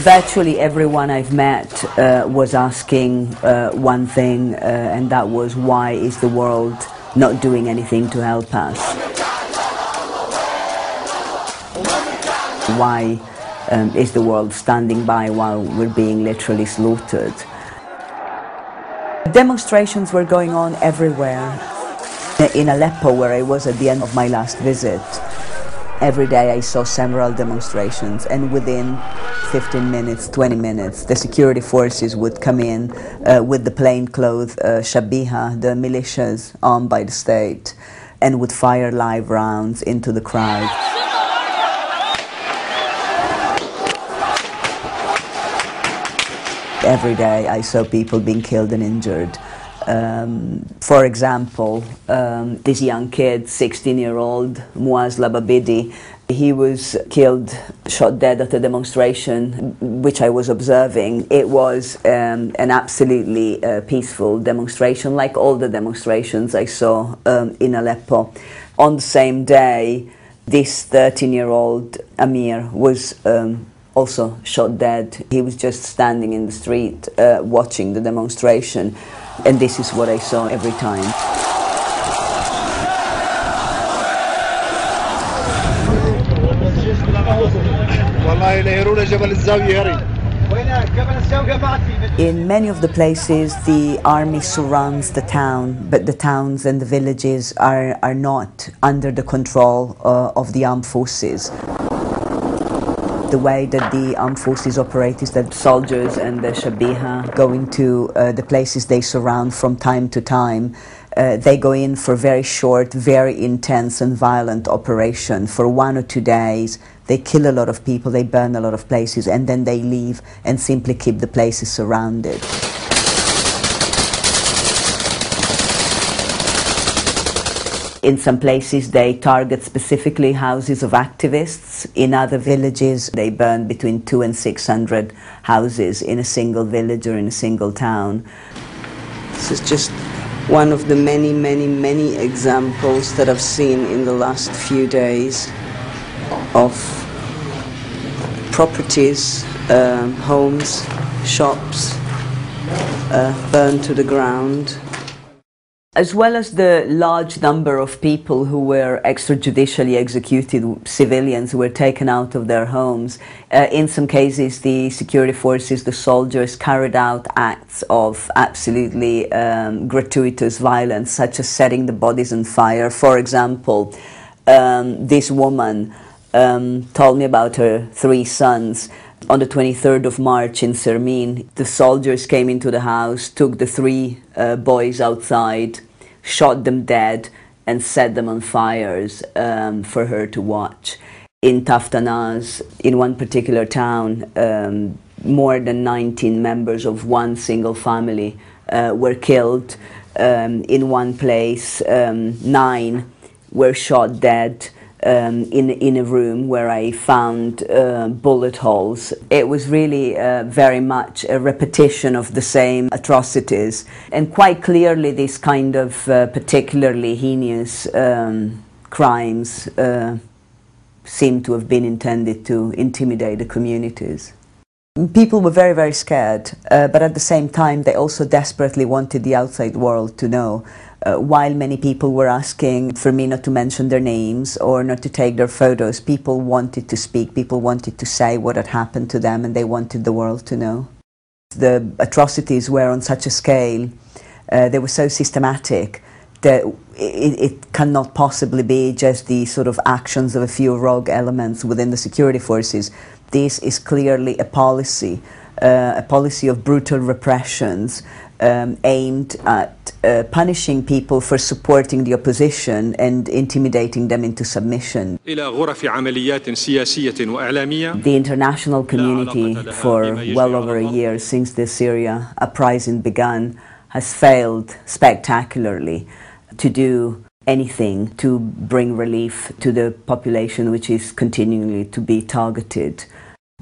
Virtually everyone I've met was asking one thing, and that was, why is the world not doing anything to help us? Why is the world standing by while we're being literally slaughtered? Demonstrations were going on everywhere. In Aleppo, where I was at the end of my last visit, every day I saw several demonstrations, and within 15 minutes, 20 minutes, the security forces would come in with the plainclothes shabiha, the militias armed by the state, and would fire live rounds into the crowd. Every day I saw people being killed and injured. For example, this young kid, 16-year-old Muaz Lababidi, he was killed, shot dead at a demonstration which I was observing. It was an absolutely peaceful demonstration, like all the demonstrations I saw in Aleppo. On the same day, this 13-year-old Amir was also shot dead. He was just standing in the street watching the demonstration, and this is what I saw every time. In many of the places, the army surrounds the town, but the towns and the villages are not under the control of the armed forces. The way that the armed forces operate is that soldiers and the shabiha go into the places they surround from time to time. They go in for very short, very intense and violent operation for 1 or 2 days. They kill a lot of people, they burn a lot of places, and then they leave and simply keep the places surrounded. In some places they target specifically houses of activists. In other villages they burn between 200 and 600 houses in a single village or in a single town. This is just one of the many examples that I've seen in the last few days of properties, homes, shops burned to the ground. As well as the large number of people who were extrajudicially executed, civilians who were taken out of their homes, in some cases the security forces, the soldiers, carried out acts of absolutely gratuitous violence, such as setting the bodies on fire. For example, this woman told me about her 3 sons. On the 23rd of March in Sermin, the soldiers came into the house, took the 3 boys outside, shot them dead, and set them on fires for her to watch. In Taftanaz, in one particular town, more than 19 members of one single family were killed. In one place, 9 were shot dead. In a room where I found bullet holes. It was really very much a repetition of the same atrocities, and quite clearly this kind of particularly heinous crimes seem to have been intended to intimidate the communities. People were very scared, but at the same time they also desperately wanted the outside world to know. While many people were asking for me not to mention their names or not to take their photos, people wanted to speak, people wanted to say what had happened to them, and they wanted the world to know. The atrocities were on such a scale, they were so systematic, that it cannot possibly be just the sort of actions of a few rogue elements within the security forces. This is clearly a policy of brutal repressions aimed at punishing people for supporting the opposition and intimidating them into submission. The international community, for well over a year since the Syria uprising began, has failed spectacularly to do anything to bring relief to the population, which is continually to be targeted.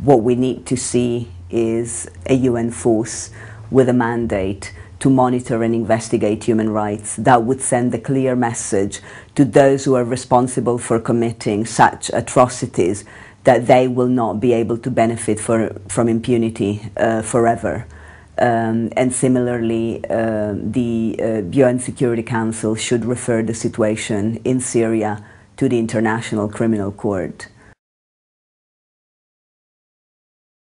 What we need to see is a UN force with a mandate to monitor and investigate human rights that would send a clear message to those who are responsible for committing such atrocities, that they will not be able to benefit from impunity forever. And similarly, the UN Security Council should refer the situation in Syria to the International Criminal Court.